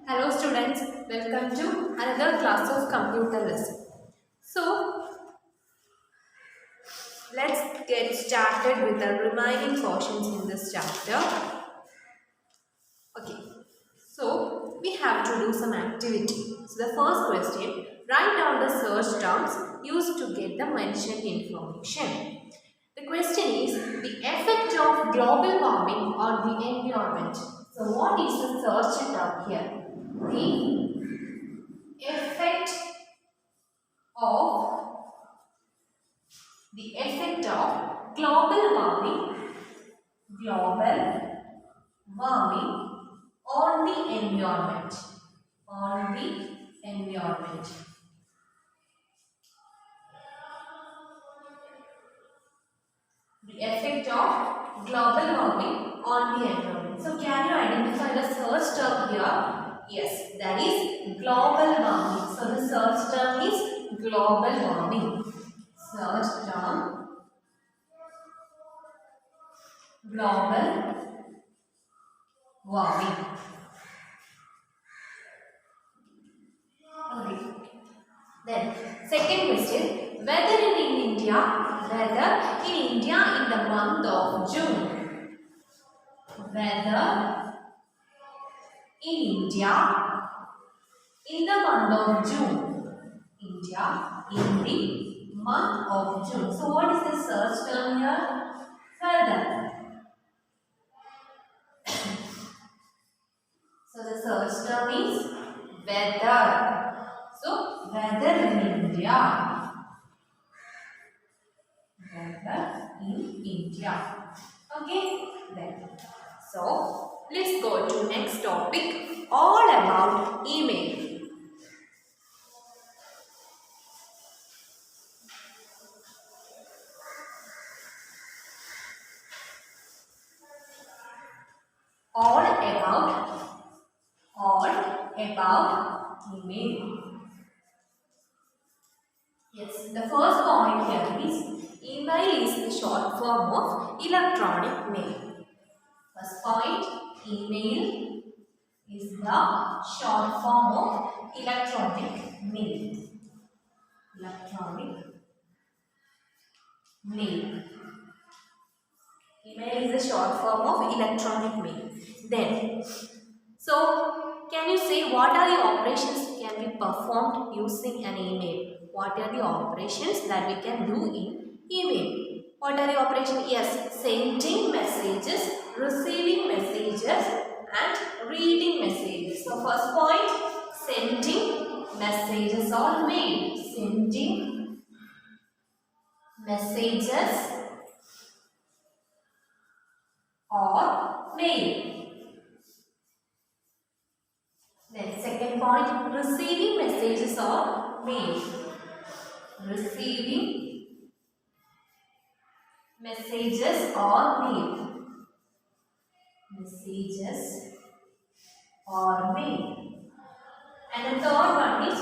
Hello students, welcome to another class of computer lesson. So, let's get started with the remaining portions in this chapter. Okay, so we have to do some activity. So the first question, write down the search terms used to get the mentioned information. The question is the effect of global warming on the environment. So what is the search term here? The effect of global warming on the environment, the effect of global warming on the environment. So can you identify the search term here? Yes, that is global warming. So the search term is global warming. Search term global warming. Okay. Then second question, weather in India in the month of June. Weather in India in the month of June. India in the month of June. So what is the search term here? Weather. So the search term is weather. So weather in India. Weather in India. Okay. Then. So let's go to next topic. All about email. All about email. Yes, the first point here is email is the short form of electronic mail. First point, email is the short form of electronic mail. Electronic mail. Email is the short form of electronic mail. Then, so can you say what are the operations can be performed using an email? What are the operations that we can do in email? What are the operations? Yes, sending messages, receiving messages and reading messages. So first point, sending messages or mail. Sending messages or mail. Then second point, receiving messages or mail. Receiving messages or mail. Messages or mail. And the third one is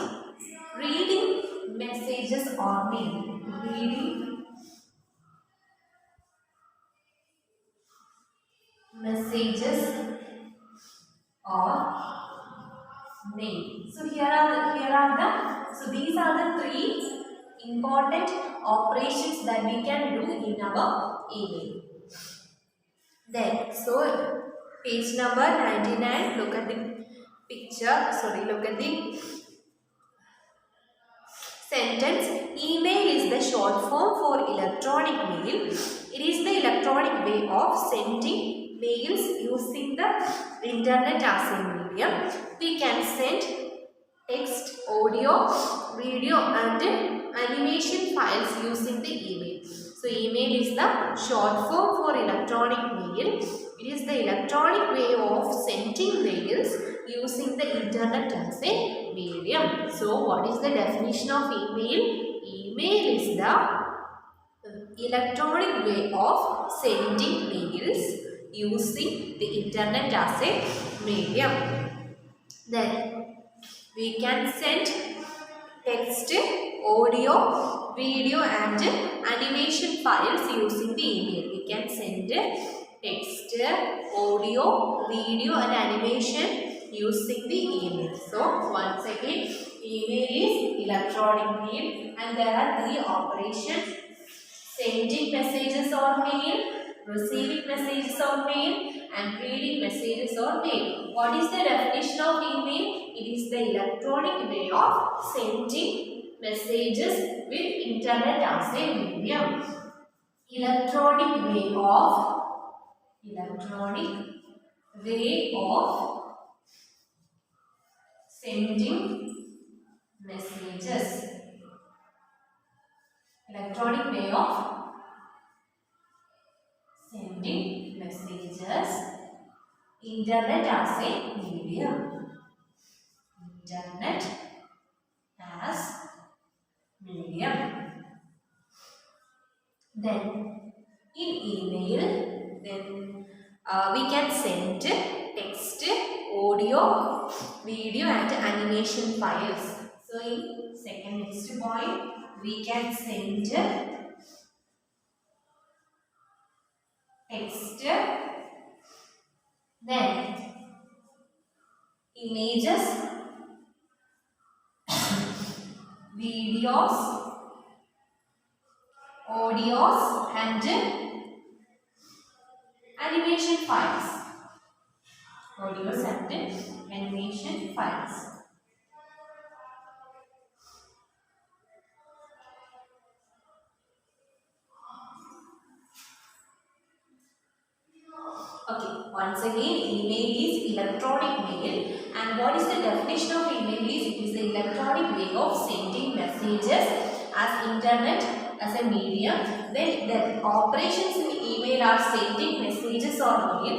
reading messages or mail. Reading messages or mail. So these are the three important operations that we can do in our email. Then, so page number 99, look at the picture, look at the sentence. Email is the short form for electronic mail. It is the electronic way of sending mails using the internet as a medium. We can send text, audio, video and animation files using the email. So email is the short form for electronic mail. It is the electronic way of sending mails using the internet as a medium. So what is the definition of email? Email is the electronic way of sending mails using the internet as a medium. Then we can send text, audio, video and animation files using the email. We can send text, audio, video and animation using the email. So once again, email is electronic mail and there are three operations: sending messages on mail, receiving messages on mail, and reading messages on mail. What is the definition of email? It is the electronic way of sending messages with internet as a medium. Electronic way of sending messages. Electronic way of sending messages. Internet as a medium. Internet as medium. Then in email, we can send text, audio, video and animation files. So in next point, we can send text, then images, videos, audios and animation files. Audios and animation files. Okay, once again, email is electronic mail, and what is the definition of email is it is the electronic way of sending messages as internet as a medium. Then the operations in email are sending messages or mail,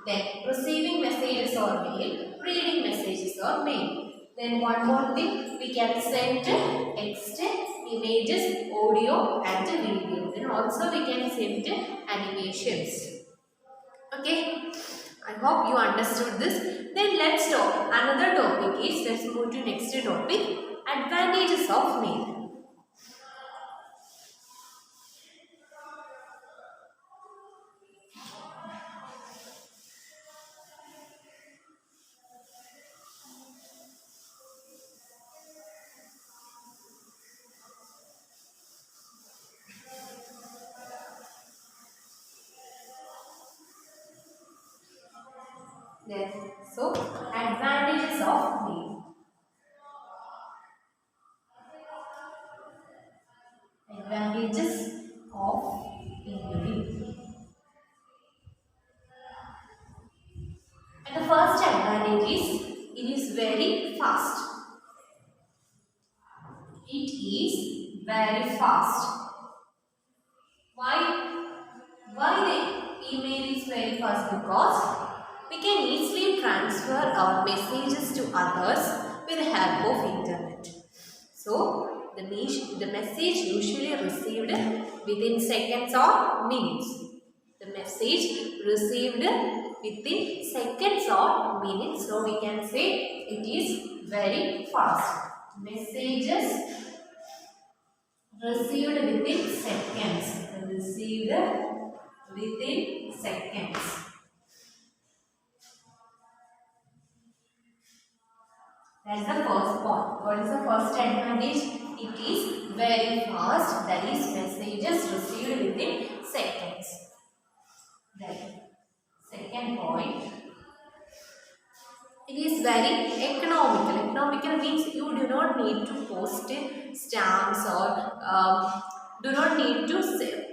then receiving messages or mail, reading messages or mail. Then one more thing, we can send text, images, audio and video. Then also we can send animations. Okay, I hope you understood this. Then let's talk. Another topic is, let's move to next topic, advantages of mail. So, advantages of mail. Advantages of email. And the first advantage is it is very fast. It is very fast. Why the email is very fast? Because we can easily transfer our messages to others with the help of internet. So, the message usually received within seconds or minutes. The message received within seconds or minutes. So, we can say it is very fast. Messages received within seconds. Received within seconds. That's the first point. What is the first advantage? It is very fast. That is, messages received within seconds. Then, second point. It is very economical. Economical means you do not need to post stamps or do not need to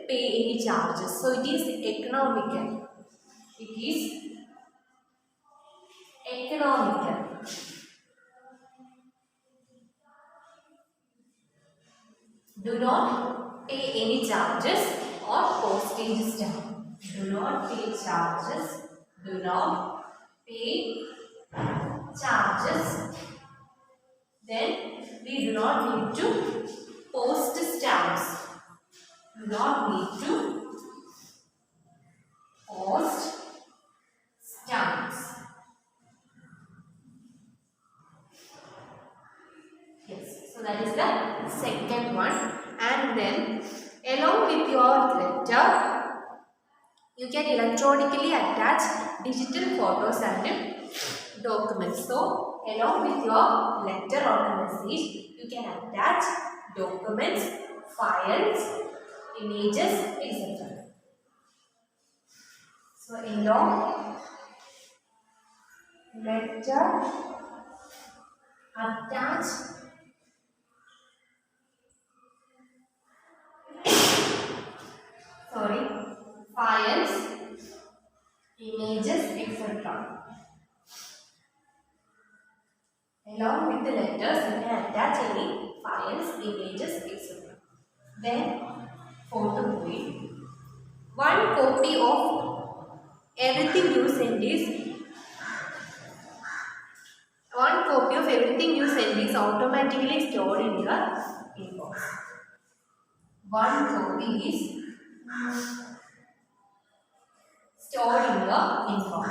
pay any charges. So, it is economical. It is economical. Do not pay any charges or postage stamp. Do not pay charges. Do not pay charges. Then we do not need to post stamps. Do not need to post stamps. Yes, so that is the second one. And then along with your letter, you can electronically attach digital photos and documents. So, along with your letter or the message, you can attach documents, files, images, etc. So, along letter, attach files, images, etc. Along with the letters, you can attach any files, images, etc. Then, fourth point, one copy of everything you send is automatically stored in your inbox. One copy is stored in your inbox.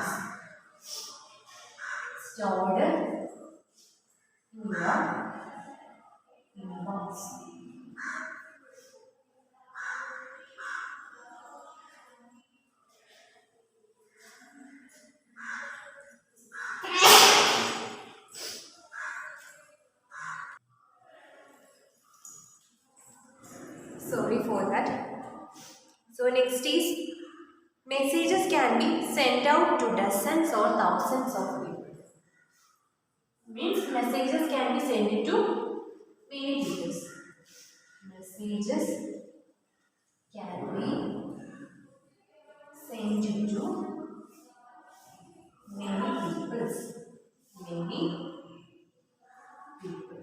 Stored in your inbox. Sorry for that. So next is messages can be sent out to dozens or thousands of people. Means messages can be sent to many people. Messages can be sent to many people. Many people.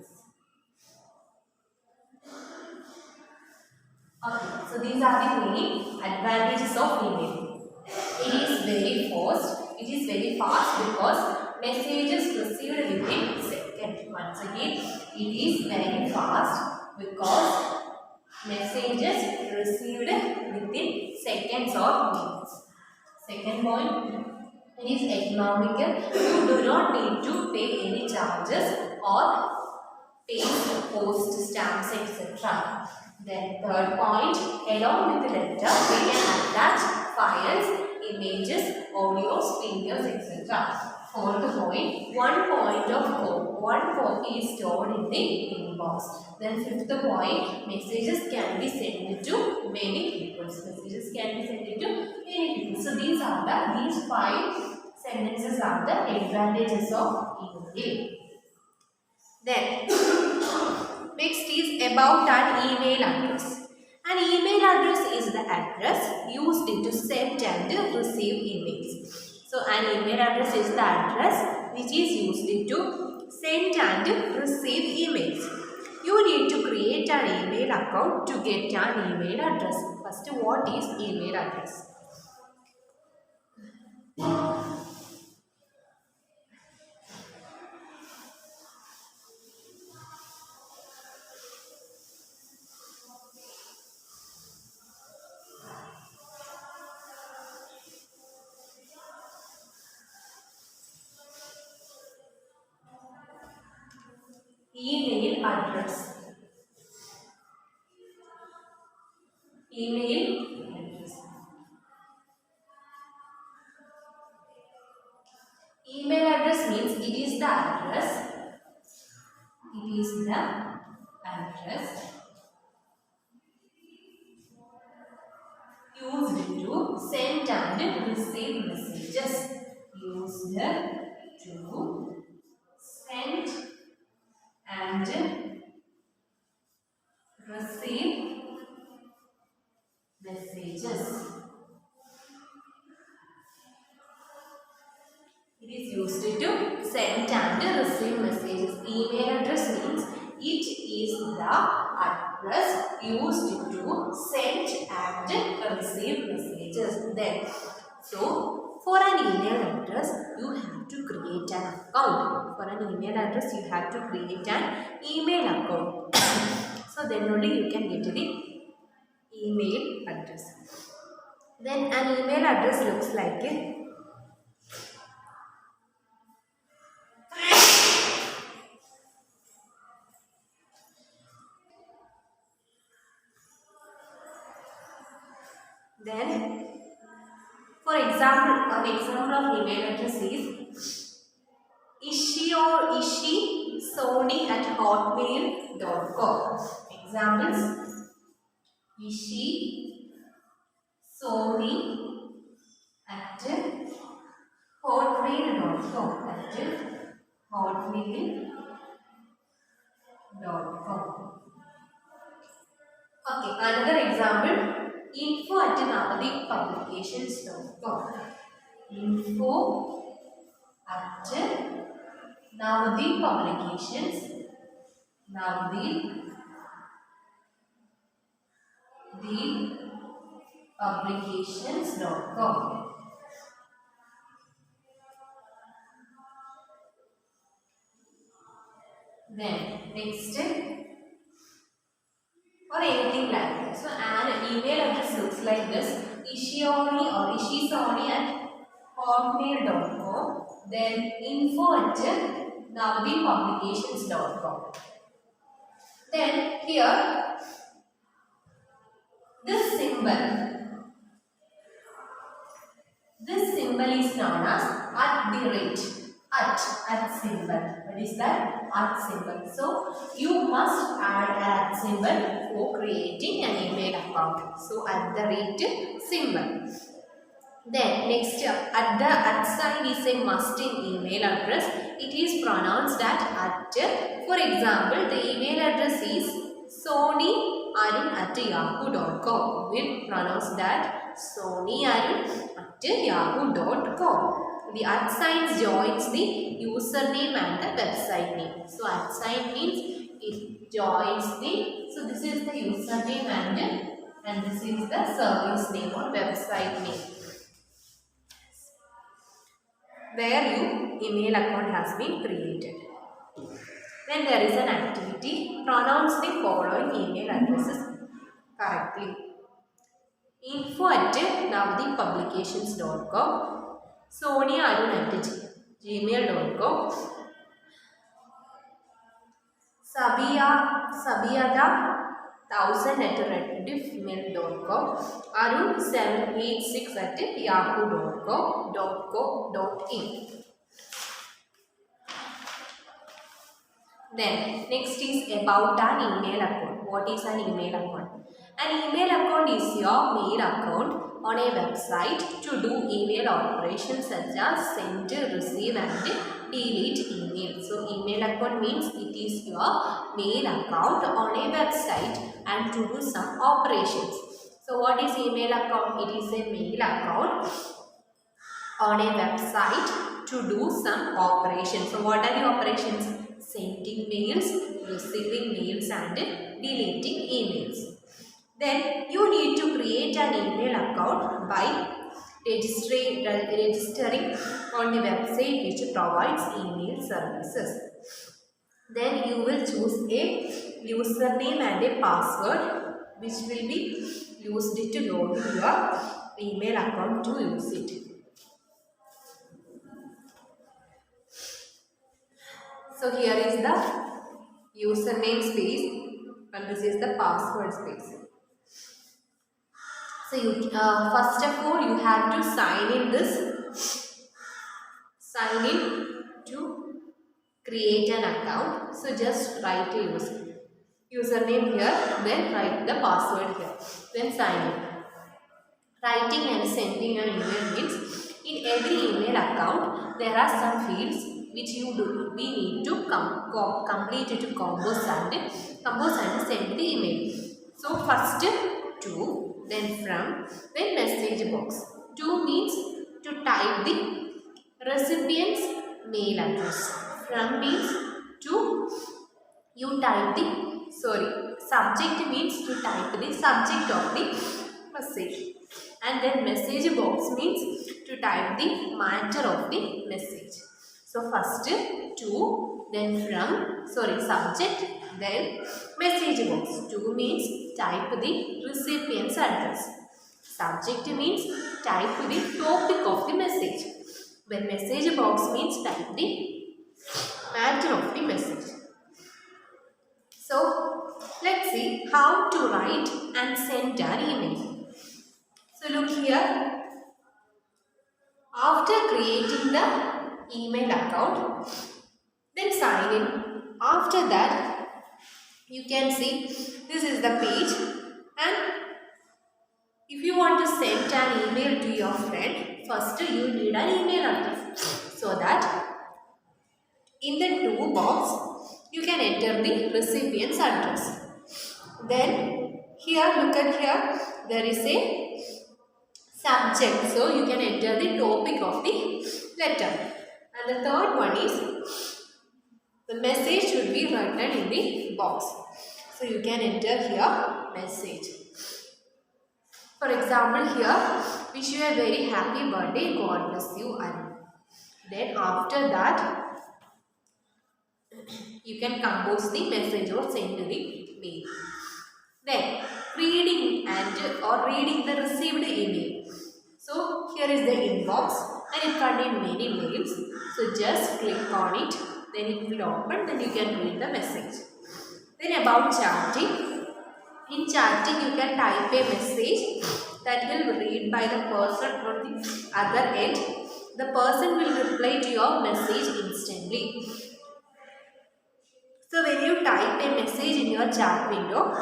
Okay, so these are the many advantages of email. It is very fast. It is very fast because messages received within seconds. Once again, it is very fast because messages received within seconds or minutes. Second point, it is economical. You do not need to pay any charges or pay post stamps, etc. Then third point, along with the letter, we can attach files, images, audios, videos, etc. Fourth point, one copy is stored in the inbox. Then fifth point, messages can be sent to many people. Messages can be sent to many people. So these five sentences are the advantages of email. Then next is about an email address. An email address is the address used to send and receive emails. So an email address is the address which is used to send and receive emails. You need to create an email account to get an email address. First, what is email address? Email address. Email address. Email address means it is the address. It is the address used to send and receive messages. Used to send and receive messages. It is used to send and receive messages. Email address means it is the address used to send and receive messages. Then, so for an email address, you have to create an account. For an email address, you have to create an email account. So then only you can get the email address. Then an email address looks like it. Then, for example, an example of email address is ishi@hotmail.com. Examples: ishi sony at hotmail.com, at hotmail.com. Okay, another example: info@navadippublications.com. info@navadippublications, navadippublications.com. Then next, or anything like that. So an email address looks like this: ishioni or ishisoni@hotmail.com. Then info@navadippublications.com. Then here this symbol is known as @ at symbol. What is that? At symbol. So you must add at symbol for creating an email account. So @ symbol. Then next, the @ is a must in email address. It is pronounced at. For example, the email address is sonyarun@yahoo.com. We pronounce that sonyarun@yahoo.com. The @ joins the username and the website name. So @ means it joins the. So this is the username and this is the service name or website name where your email account has been created. Then there is an activity: pronounce the following email addresses correctly. info@navadippublications.com, sonyarun@gmail.com, sabiyada1000@redifmail.com, arun786@yahoo.co.in. Then next is about an email account. What is an email account? An email account is your mail account on a website to do email operations such as send, receive and delete email. So email account means it is your mail account on a website and to do some operations. So what is email account? It is a mail account on a website to do some operations. So what are the operations? Sending mails, receiving mails and deleting emails. Then you need to create an email account by registering on the website which provides email services. Then you will choose a username and a password which will be used to log in your email account to use it. So here is the username space and this is the password space. So you first of all you have to sign in to create an account. So just write a username here, then write the password here, then sign in. Writing and sending an email means in every email account there are some fields which we need to complete to compose and send the email. So first to, then from, then message box. To means to type the recipient's mail address. From means to you type the subject means to type the subject of the message. And then message box means to type the matter of the message. So first to, then from, subject, then message box. To means type the recipient's address. Subject means type the topic of the message. When message box means type the matter of the message. So let's see how to write and send an email. So look here. After creating the email account, then sign in After that, you can see this is the page, and if you want to send an email to your friend, first you need an email address. So that in the to box, you can enter the recipient's address. Then here, look at here, there is a subject. So you can enter the topic of the letter. And the third one is the message should be written in the box. So you can enter here message. For example, here, wish you a very happy birthday, God bless you, Arun. Then after that, you can compose the message or send the mail. Then reading the received email. So here is the inbox and it contains many mails. So just click on it, then it will open, then you can read the message. Then about chatting. In chatting, you can type a message that will be read by the person on the other end. The person will reply to your message instantly. So when you type a message in your chat window,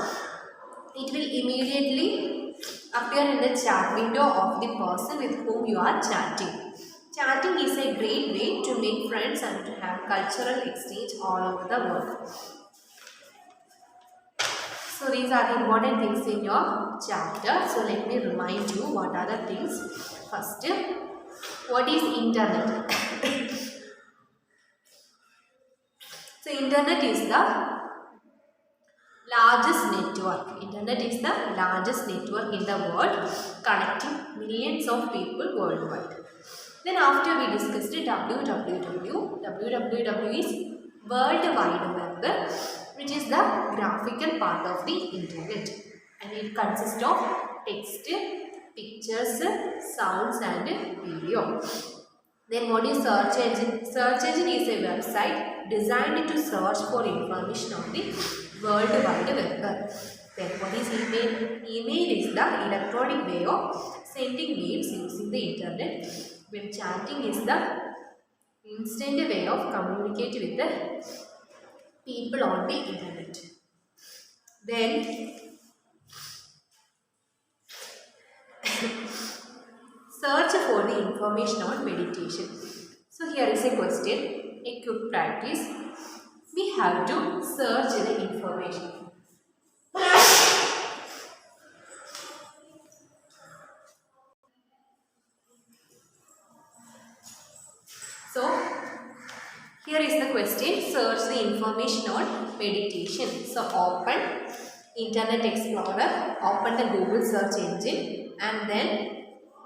it will immediately appear in the chat window of the person with whom you are chatting. Chatting is a great way to make friends and to have cultural exchange all over the world. So these are the important things in your chapter. So let me remind you what are the things. First, what is internet? So internet is the largest network. Internet is the largest network in the world, connecting millions of people worldwide. Then after we discussed www. www is World Wide Web, which is the graphical part of the internet, and it consists of text, pictures, sounds and video. Then what is search engine? Search engine is a website designed to search for information on the World Wide Web. Then what is email? Email is the electronic way of sending mails using the internet. When chatting is the instant way of communicating with the people on the internet. Then search for the information on meditation. So here is a question, a quick practice. We have to search the information. So here is the question, search the information on meditation. So open Internet Explorer, open the Google search engine, and then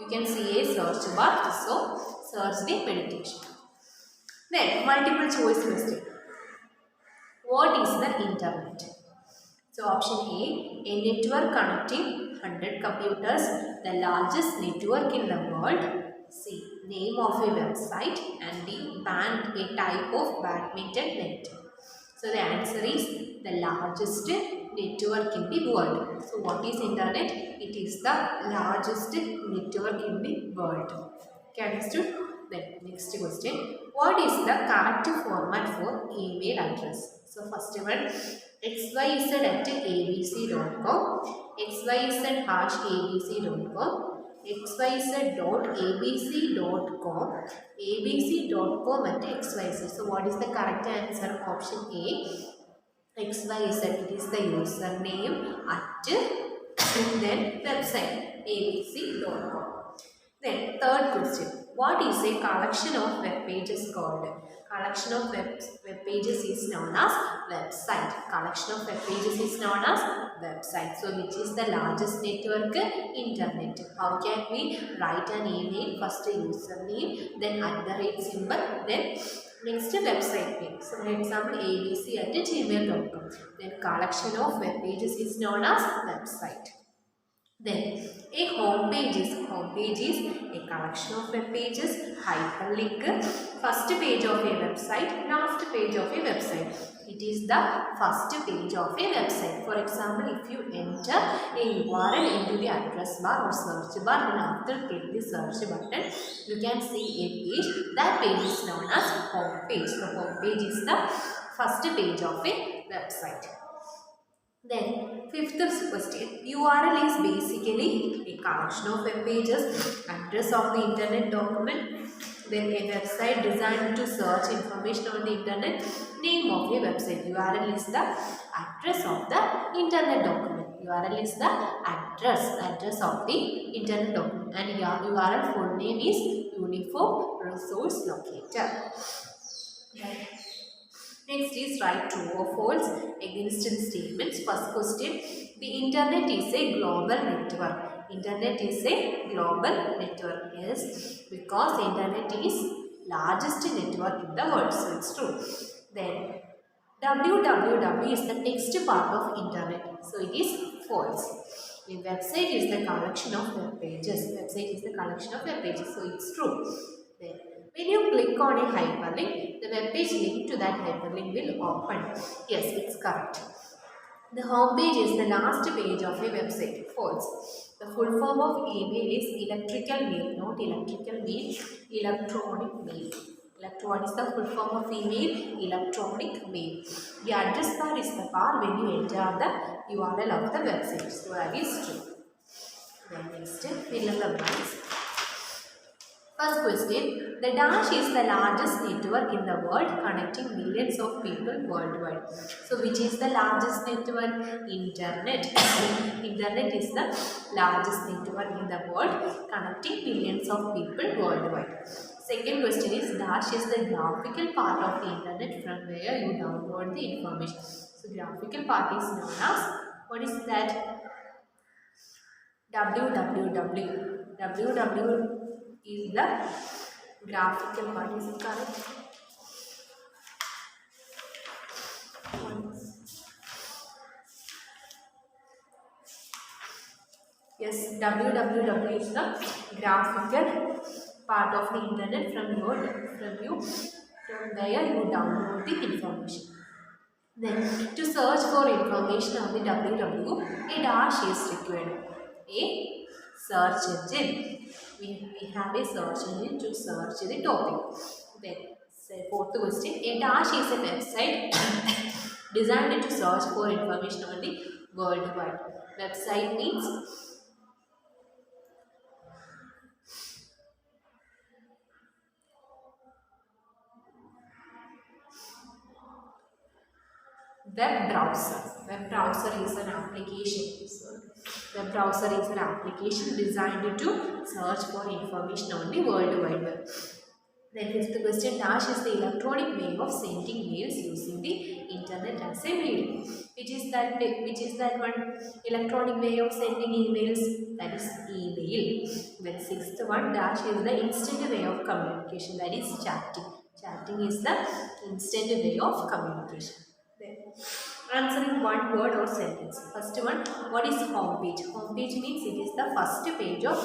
you can see a search bar. So search the meditation. Then multiple choice question. What is the internet? So option A network connecting 100 computers, the largest network in the world. C, name of a website, and D, band, a type of badminton net. So the answer is the largest network in the world. So what is internet? It is the largest network in the world. Okay, understood? Then next question. What is the correct format for email address? So first one, xyz@abc.com, xyz@abc.com, xyz.abc.com, abc.com@xyz. So what is the correct answer? Option A, xyz. It is the username at then website abc.com. Then third question. What is a collection of web pages called? Collection of web pages is known as website. Collection of web pages is known as website. So which is the largest network? Internet. How can we write an email? First username, then @ symbol, then next website name. So for example abc@gmail.com. Then collection of web pages is known as website. Then a home page is a collection of web pages, hyperlink, first page of a website, last page of a website. It is the first page of a website. For example, if you enter a URL into the address bar or search bar, then after click the search button, you can see a page. That page is known as home page. The home page is the first page of a website. Then fifth question, URL is basically a collection of web pages, address of the internet document, then a website designed to search information on the internet, name of a website. URL is the address of the internet document. URL is the address of the internet document, and URL full name is Uniform Resource Locator. Then next is write true or false against statements. First question, the internet is a global network. Internet is a global network. Yes, because internet is largest network in the world, so it's true. Then www is the text part of internet, so it is false. A website is the collection of web pages. Website is the collection of web pages, so it's true. Then when you click on a hyperlink, the web page linked to that hyperlink will open. Yes, it's correct. The home page is the last page of a website. False. The full form of email is electrical mail, not electrical mail, electronic mail. What is the full form of email? Electronic mail. The address bar is the bar when you enter the URL of the website. So that is true. Then next, fill in the blanks. First question, the dash is the largest network in the world connecting millions of people worldwide. So which is the largest network? Internet. Internet is the largest network in the world connecting millions of people worldwide. Second question is, dash is the graphical part of the internet from where you download the information. So graphical part is known as, what is that? www. www is the graphical part. Is it correct? Yes, www is the graphical part of the internet from where you download the information. Then to search for information on the www, a dash is required. A search engine. We have a search engine to search the topic. Then fourth question, a dash is a website designed to search for information on the worldwide. Website means web browser. Web browser is an application. Web browser is an application designed to search for information on the World Wide Web. Then fifth question, dash is the electronic way of sending mails using the internet as a medium. Which is that one electronic way of sending emails? That is email. Then sixth one, dash is the instant way of communication. That is chatting. Chatting is the instant way of communication. Then answering one word or sentence. First one, what is home page? Home page means it is the first page of.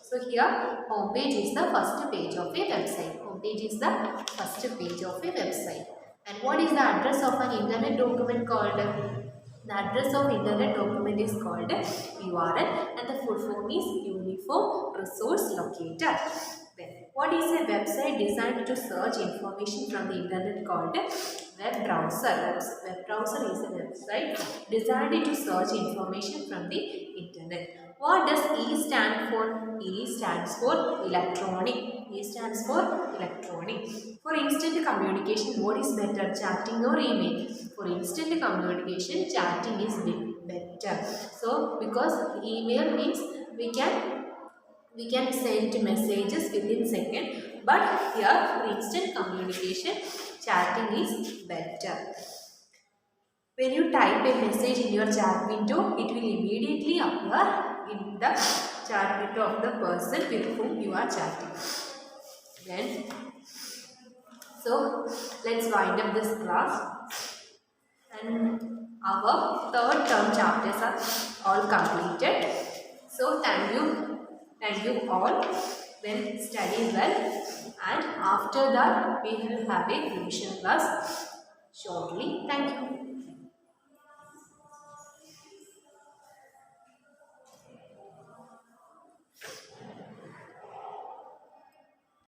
So here, home page is the first page of a website. Home page is the first page of a website. And what is the address of an internet document called? The address of internet document is called URL, and the full form is Uniform Resource Locator. Then, what is a website designed to search information from the internet called web browser? Web browser is a website designed to search information from the internet. What does E stand for? E stands for electronic. E stands for electronic. For instant communication, what is better, chatting or email? For instant communication, chatting is better. So, because email means we can send messages within second, but here for instant communication, chatting is better. When you type a message in your chat window, it will immediately appear in the chat window of the person with whom you are chatting. Then, so let's wind up this class. And our third term chapters are all completed. So thank you all. Then study well, and after that we will have a revision class shortly. Thank you.